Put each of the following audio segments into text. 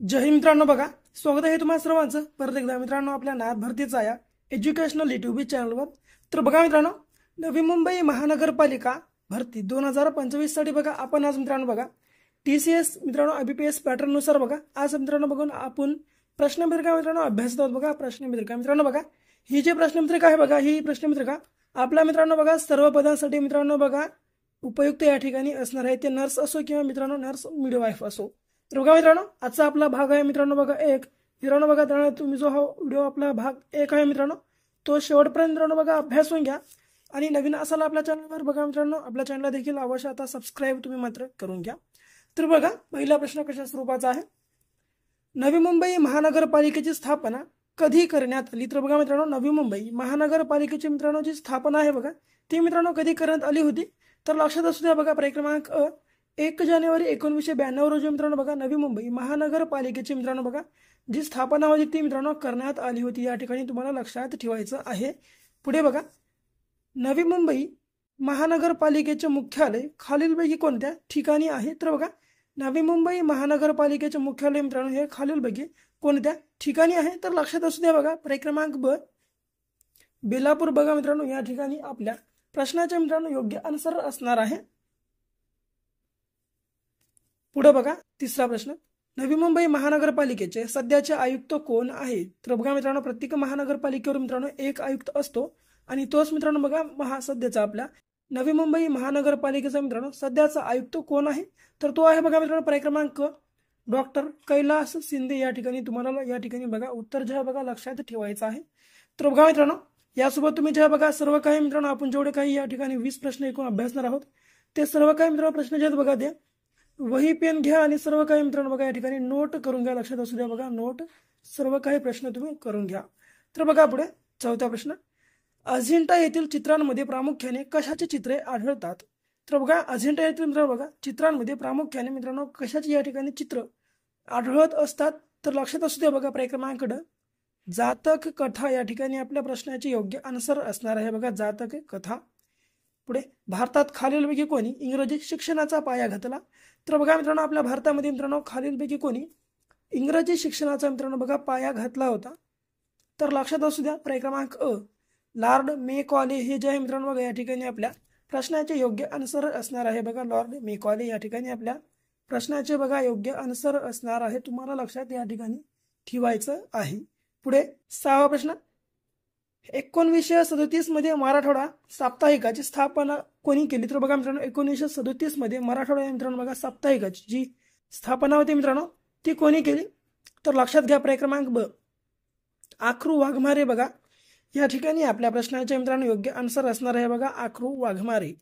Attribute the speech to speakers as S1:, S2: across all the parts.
S1: जय हिंद मित्रांनो, बघा स्वागत आहे तुम्हा सर्वांचं परत एकदा मित्रांनो आपल्या नाथ भरतीचा या एज्युकेशनल यूट्यूब चॅनलवर। तर बघा मित्रांनो, नवी मुंबई महानगरपालिका भरती 2025 साठी बघा आपण आज मित्रांनो बघा TCS मित्रांनो IBPS पॅटर्न नुसार बघा आज मित्रांनो बघून आपण प्रश्नपत्रिका मित्रांनो अभ्यासत आहोत। बघा प्रश्नपत्रिका मित्रांनो बघा ही जी प्रश्नपत्रिका आहे बघा ही प्रश्नपत्रिका आपल्या मित्रांनो बघा सर्व पदांसाठी मित्रांनो बघा उपयुक्त या ठिकाणी असणार आहे। ते नर्स असो किंवा मित्रांनो नर्स मिडवाईफ असो। तर बघा मित्रांनो आजचा आपला भाग आहे मित्रांनो बघा एक मित्रांनो बघा त्यामुळे तुम्ही जो हा व्हिडिओ आपला भाग एक आहे मित्रांनो तो शेवटपर्यंत मित्रांनो बघा अभ्यासून घ्या। आणि नवीन असाल आपल्या चॅनलवर बघा मित्रांनो आपल्या चॅनलला देखील अवश्य आता सबस्क्राईब तुम्ही मात्र करून घ्या। तर बघा पहिला प्रश्न कशा स्वरूपाचा आहे, नवी मुंबई महानगरपालिकेची स्थापना कधी करण्यात आली। तर बघा मित्रांनो नवी मुंबई महानगरपालिकेची मित्रांनो जी स्थापना आहे बघा ती मित्रांनो कधी करण्यात आली होती। तर लक्षात असू द्या बघा पर्याय क्रमांक 1 जानेवारी 1992 रोजी मित्रांनो बघा नवी मुंबई महानगरपालिकेची मित्रांनो बघा जी स्थापना होती ती मित्रांनो करण्यात आली होती। या ठिकाणी तुम्हाला लक्षात ठेवायचं आहे। पुढे बघा नवी मुंबई महानगरपालिकेचे मुख्यालय खालीलपैकी कोणत्या ठिकाणी आहे। तर बघा नवी मुंबई महानगरपालिकेचे मुख्यालय मित्रांनो हे खालीलपैकी कोणत्या ठिकाणी आहे। तर लक्षात असू द्या बघा पर्याय क्रमांक ब बेलापूर बघा मित्रांनो या ठिकाणी आपल्या प्रश्नाचे मित्रांनो योग्य आन्सर असणार आहे। पुढे बघा तिसरा प्रश्न, नवी मुंबई महानगरपालिकेचे सध्याचे आयुक्त कोण आहेत। तर बघा मित्रांनो प्रत्येक महानगरपालिकेवर मित्रांनो एक आयुक्त असतो आणि तोच मित्रांनो बघा सध्याचा आपल्या नवी मुंबई महानगरपालिकेचा मित्रांनो सध्याचा आयुक्त कोण आहे। तर तो आहे बघा मित्रांनो पर्याय क्रमांक डॉक्टर कैलास शिंदे। या ठिकाणी तुम्हाला या ठिकाणी बघा उत्तर जे आहे बघा लक्षात ठेवायचं आहे। तर बघा मित्रांनो यासोबत तुम्ही जे बघा सर्व काही मित्रांनो आपण जेवढे काही या ठिकाणी 20 प्रश्न एकूण अभ्यासणार आहोत ते सर्व काही मित्रांनो प्रश्न जे आहेत बघा ते वही पेन घ्या आणि सर्व काही मित्रांनो बघा या ठिकाणी नोट करून घ्या। लक्षात असू द्या बघा नोट सर्व काही प्रश्न तुम्ही करून घ्या। तर बघा पुढे चौथा प्रश्न, अजिंठा येथील चित्रांमध्ये प्रामुख्याने कशाची चित्रे आढळतात। तर बघा अजिंठा येथील मित्रांनो बघा चित्रांमध्ये प्रामुख्याने मित्रांनो कशाची या ठिकाणी चित्र आढळत असतात। तर लक्षात असू द्या बघा पर्याय क्रमांक ड जातक कथा या ठिकाणी आपल्या प्रश्नाचे योग्य आन्सर असणार आहे। बघा जातक कथा। पुढे भारतात खालीलपैकी कोणी इंग्रजी शिक्षणाचा पाया घातला। तर बघा मित्रांनो आपल्या भारतामध्ये मित्रांनो खालीलपैकी कोणी इंग्रजी शिक्षणाचा मित्रांनो बघा पाया घातला होता। तर लक्षात असू द्या पर्याय क्रमांक अ लॉर्ड मेकॉले हे जे आहे मित्रांनो बघा या ठिकाणी आपल्या प्रश्नाचे योग्य आन्सर असणार आहे। बघा लॉर्ड मेकॉले या ठिकाणी आपल्या प्रश्नाचे बघा योग्य आन्सर असणार आहे। तुम्हाला लक्षात या ठिकाणी ठेवायचं आहे। पुढे सहावा प्रश्न, 1937 मध्ये मराठवाडा साप्ताहिकाची स्थापना कोणी केली। तर बघा मित्रांनो 1937 मध्ये मराठवाडा मित्रांनो बघा साप्ताहिकाची जी स्थापना होती मित्रांनो ती कोणी केली। तर लक्षात घ्या पर्याय क्रमांक ब आखरू वाघमारे बघा या ठिकाणी आपल्या प्रश्नाचे मित्रांनो योग्य आन्सर असणार आहे। बघा आखरू वाघमारे।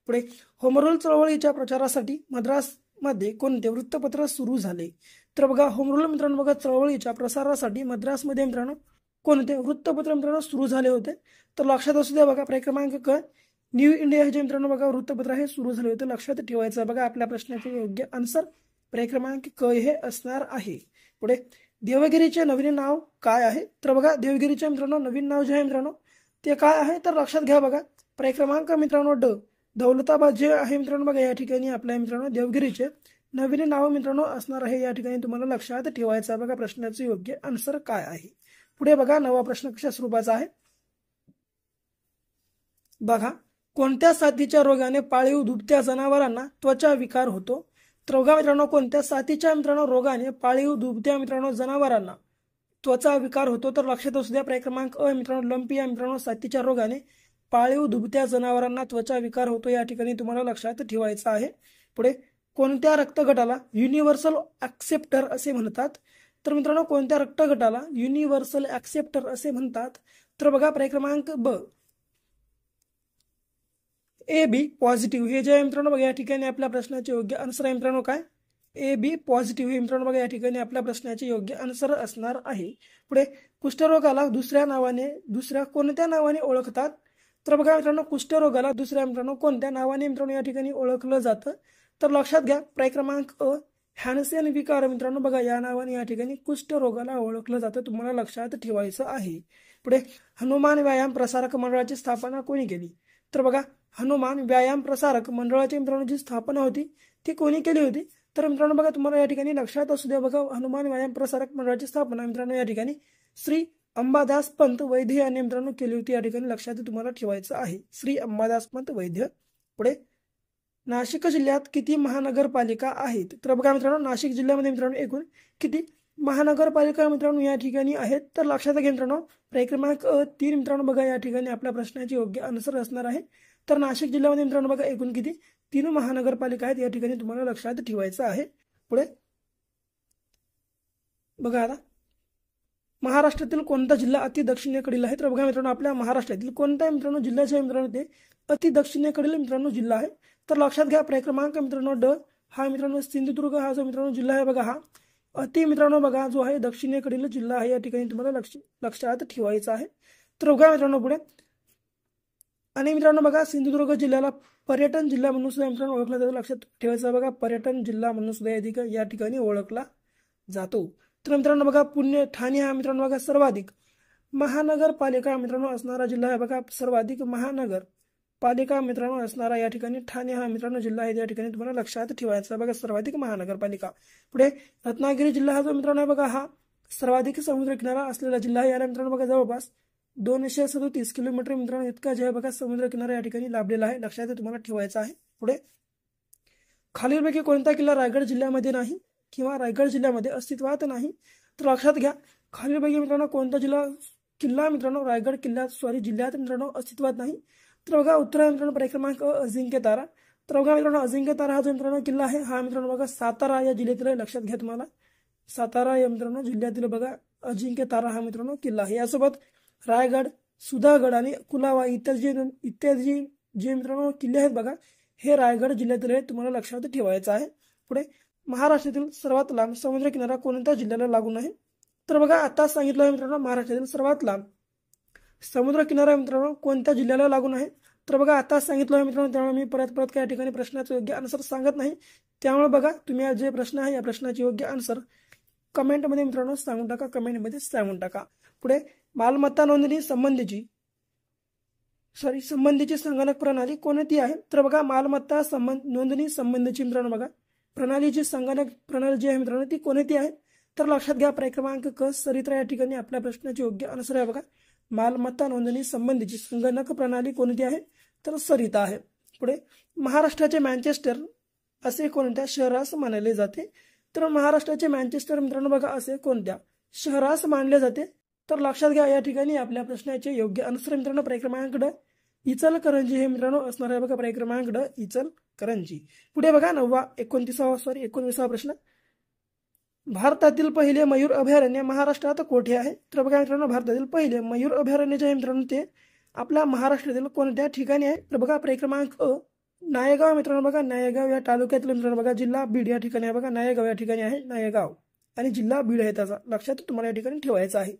S1: पुढे होमरूल चळवळीच्या प्रचारासाठी मद्रासमध्ये कोणते वृत्तपत्र सुरू झाले। तर बघा होमरूल मित्रांनो बघा चळवळीच्या प्रसारासाठी मद्रासमध्ये मित्रांनो कोणते वृत्तपत्र मित्रांनो सुरू झाले होते। तर लक्षात असू द्या बघा पर्याय क्रमांक क न्यू इंडिया हे जे मित्रांनो बघा वृत्तपत्र हे सुरू झाले होते। लक्षात ठेवायचं बघा आपल्या प्रश्नाचे योग्य आन्सर पर्याय क्रमांक क हे असणार आहे। पुढे देवगिरीचे नवीन नाव काय आहे। तर बघा देवगिरीचे मित्रांनो नवीन नाव जे आहे मित्रांनो ते काय आहे। तर लक्षात घ्या बघा पर्याय क्रमांक मित्रांनो ड दौलताबाद जे आहे मित्रांनो बघा या ठिकाणी आपल्या मित्रांनो देवगिरीचे नवीन नाव मित्रांनो असणार आहे। या ठिकाणी तुम्हाला लक्षात ठेवायचं बघा प्रश्नाचे योग्य आन्सर काय आहे। पुढे बघा नवा प्रश्न कशा स्वरूपाचा आहे, बघा कोणत्या साथीच्या रोगाने पाळीव दुभत्या जनावरांना त्वचा विकार होतो। तर बघा मित्रांनो कोणत्या साथीच्या मित्रांनो रोगाने पाळीव दुभत्या मित्रांनो जनावरांना त्वचा विकार होतो। तर लक्षात असू द्या पर्याय क्रमांक अ मित्रांनो लंपी या मित्रांनो साथीच्या रोगाने पाळीव दुभत्या जनावरांना त्वचा विकार होतो। या ठिकाणी तुम्हाला लक्षात ठेवायचं आहे। पुढे कोणत्या रक्तगटाला युनिव्हर्सल ऍक्सेप्टर असे म्हणतात। तर मित्रांनो कोणत्या रक्तगटाला युनिव्हर्सल ऍक्सेप्टर असे म्हणतात। तर बघा पर्याय क्रमांक ब AB पॉझिटिव्ह हे जे आहे मित्रांनो बघा या ठिकाणी आपल्या प्रश्नाचे योग्य आन्सर आहे मित्रांनो काय AB पॉझिटिव्ह हे मित्रांनो बघा या ठिकाणी आपल्या प्रश्नाचे योग्य आन्सर असणार आहे। पुढे कुष्ठरोगाला दुसऱ्या कोणत्या नावाने ओळखतात। तर बघा मित्रांनो कुष्ठरोगाला दुसऱ्या मित्रांनो कोणत्या नावाने मित्रांनो या ठिकाणी ओळखलं जातं। तर लक्षात घ्या पर्याय क्रमांक अ हॅन्सेन विकार मित्रांनो बघा या नावाने या ठिकाणी कुष्ठरोगाला ओळखलं जातं। तुम्हाला लक्षात ठेवायचं आहे। पुढे हनुमान व्यायाम प्रसारक मंडळाची स्थापना कोणी केली। तर बघा हनुमान व्यायाम प्रसारक मंडळाची मित्रांनो जी स्थापना होती ती कोणी केली होती। तर मित्रांनो बघा तुम्हाला या ठिकाणी लक्षात असू द्या बघा, हनुमान व्यायाम प्रसारक मंडळाची स्थापना मित्रांनो या ठिकाणी श्री अंबादास पंत वैद्य यांनी मित्रांनो केली होती. या ठिकाणी लक्षात तुम्हाला ठेवायचं आहे, श्री अंबादास पंत वैद्य. पुढे नाशिक जिल्ह्यात किती महानगरपालिका आहेत? तर बघा मित्रांनो नाशिक जिल्ह्यामध्ये मित्रांनो एकूण किती महानगरपालिका मित्रांनो या ठिकाणी आहेत? तर लक्षात घ्या मित्रांनो क्रमांक 3 मित्रांनो बघा या ठिकाणी आपल्या प्रश्नाचे योग्य आन्सर असणार आहे. तर नाशिक जिल्ह्यामध्ये मित्रांनो बघा एकूण किती 3 महानगरपालिका आहेत, या ठिकाणी तुम्हाला लक्षात ठेवायचं आहे. पुढे बघा आता महाराष्ट्रातील कोणता जिल्हा अति दक्षिणेकडील आहे? तर बघा मित्रांनो आपल्या महाराष्ट्रातील कोणत्या मित्रांनो जिल्ह्याचे मित्रांनो ते अति दक्षिणेकडील मित्रांनो जिल्हा आहे? तर लक्षात घ्या क्रमांक मित्रांनो ड हा मित्रांनो सिंधुदुर्ग हा जो मित्रांनो जिल्हा आहे बघा, हा अति मित्रांनो बघा जो आहे दक्षिणेकडील जिल्हा आहे, या ठिकाणी तुम्हाला लक्षात ठेवायचं आहे. तर बघा मित्रांनो पुढे आणि मित्रांनो बघा सिंधुदुर्ग जिल्ह्याला पर्यटन जिल्हा म्हणून सुद्धा मित्रांनो ओळखला जातो. लक्षात ठेवायचं बघा, पर्यटन जिल्हा म्हणून सुद्धा या ठिकाणी ओळखला जातो. तर मित्रांनो बघा पुणे ठाणे हा मित्रांनो बघा सर्वाधिक महानगरपालिका मित्रांनो असणारा जिल्हा आहे बघा, सर्वाधिक महानगरपालिका मित्रांनो असणारा या ठिकाणी ठाणे हा मित्रांनो जिल्हा आहे, या ठिकाणी तुम्हाला लक्षात ठेवायचा बघा सर्वाधिक महानगरपालिका. पुढे रत्नागिरी जिल्हा हा जो मित्रांनो बघा हा सर्वाधिक समुद्र किनारा असलेला जिल्हा आहे. याला मित्रांनो बघा जवळपास 237 किलोमीटर मित्रांनो इतका जे आहे बघा समुद्र किनारा या ठिकाणी लाभलेला आहे, लक्षात तुम्हाला ठेवायचा आहे. पुढे खालीलपैकी कोणता किल्ला रायगड जिल्ह्यामध्ये नाही किंवा रायगड जिल्ह्यामध्ये अस्तित्वात नाही? तर लक्षात घ्या खालीलपैकी मित्रांनो कोणता किल्ला मित्रांनो रायगड जिल्ह्यात मित्रांनो अस्तित्वात नाही? तर बघा उत्तर मित्रांनो क्रमांक अजिंक्य तारा. तर बघा मित्रांनो अजिंक्य तारा हा जो मित्रांनो किल्ला आहे हा मित्रांनो बघा सातारा या जिल्ह्यातील आहे, लक्षात घ्या तुम्हाला सातारा या मित्रांनो जिल्ह्यातील बघा अजिंक्य तारा हा मित्रांनो किल्ला आहे. यासोबत रायगड, सुधागड आणि कुलाबा इत्यादी जे मित्रांनो किल्ले आहेत बघा हे रायगड जिल्ह्यातील आहेत, तुम्हाला लक्षात ठेवायचं आहे. पुढे महाराष्ट्रातील सर्वात लांब समुद्र किनारा कोणत्या जिल्ह्याला लागून आहे? तर बघा आता सांगितलं आहे मित्रांनो महाराष्ट्रातील सर्वात लांब समुद्र किनारा मित्रांनो कोणत्या जिल्ह्याला लागून आहे? तर बघा आता सांगितलं आहे मित्रांनो, त्यामुळे मी परत काही ठिकाणी प्रश्नाचं योग्य आन्सर सांगत नाही. त्यामुळे बघा तुम्ही जे प्रश्न आहे या प्रश्नाचे योग्य आन्सर कमेंटमध्ये मित्रांनो सांगून टाका. पुढे मालमत्ता नोंदणी संबंधीची संगणक प्रणाली कोणती आहे? तर बघा मालमत्ता नोंदणी संबंधीची मित्रांनो बघा प्रणालीची संगणक प्रणाली जी आहे मित्रांनो ती कोणती आहे? तर लक्षात घ्या क्रमांक क सरिता या ठिकाणी आपल्या प्रश्नाचे योग्य आन्सर आहे बघा, मालमत्ता नोंदणी संबंधीची संगणक प्रणाली कोणती आहे? तर सरिता आहे. पुढे महाराष्ट्राचे मँचेस्टर असे कोणत्या शहरास मानले जाते? तर महाराष्ट्राचे मँचेस्टर मित्रांनो बघा असे कोणत्या शहरास मानले जाते? तर लक्षात घ्या या ठिकाणी आपल्या प्रश्नाचे योग्य आन्सर मित्रांनो क्रमांक ड इचलकरंजी हे मित्रांनो असणार आहे बघा क्रमांक ड इचलकरंजी. पुढे बघा 19वा प्रश्न, भारतातील पहिले मयूर अभयारण्य महाराष्ट्रात कोठे आहे? तर बघा मित्रांनो भारतातील पहिले मयूर अभयारण्य जे आहे मित्रांनो ते आपल्या महाराष्ट्रातील कोणत्या ठिकाणी आहे? तर बघा क्रमांक अ नायगाव मित्रांनो बघा नायगाव या तालुक्यातील मित्रांनो बघा जिल्हा बीड या ठिकाणी आहे बघा, नायगाव या ठिकाणी आहे, नायगाव आणि जिल्हा बीड आहे त्याचा, लक्षात तुम्हाला या ठिकाणी ठेवायचा आहे.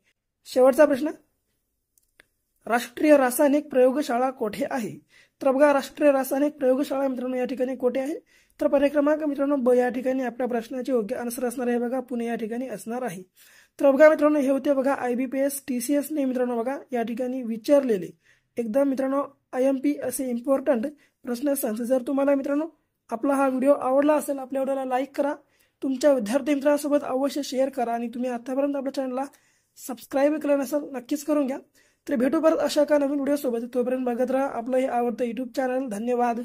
S1: शेवटचा प्रश्न, राष्ट्रीय रासायनिक प्रयोगशाळा कोठे आहे? तर बघा राष्ट्रीय रासायनिक प्रयोगशाळा मित्रांनो या ठिकाणी कोठे आहे? तर पर्याय क्रमांक मित्रांनो ब या ठिकाणी आपल्या प्रश्नाचे योग्य आन्सर असणार आहे बघा, पुणे या ठिकाणी असणार आहे. तर बघा मित्रांनो हे होते बघा IBPS TCS ने मित्रांनो बघा या ठिकाणी विचारलेले एकदम मित्रांनो IMP असे इम्पॉर्टंट प्रश्न सांगतो. जर तुम्हाला मित्रांनो आपला हा व्हिडिओ आवडला असेल, आपल्या व्हिडिओला लाईक करा, तुमच्या विद्यार्थी मित्रांसोबत अवश्य शेअर करा आणि तुम्ही आतापर्यंत आपल्या चॅनलला सबस्क्राईब केलं नसेल नक्कीच करून घ्या. तर भेटू परत अशा का नवीन व्हिडिओ सोबत, तोपर्यंत बघत राहा आपलं हे आवडतं YouTube चॅनल. धन्यवाद.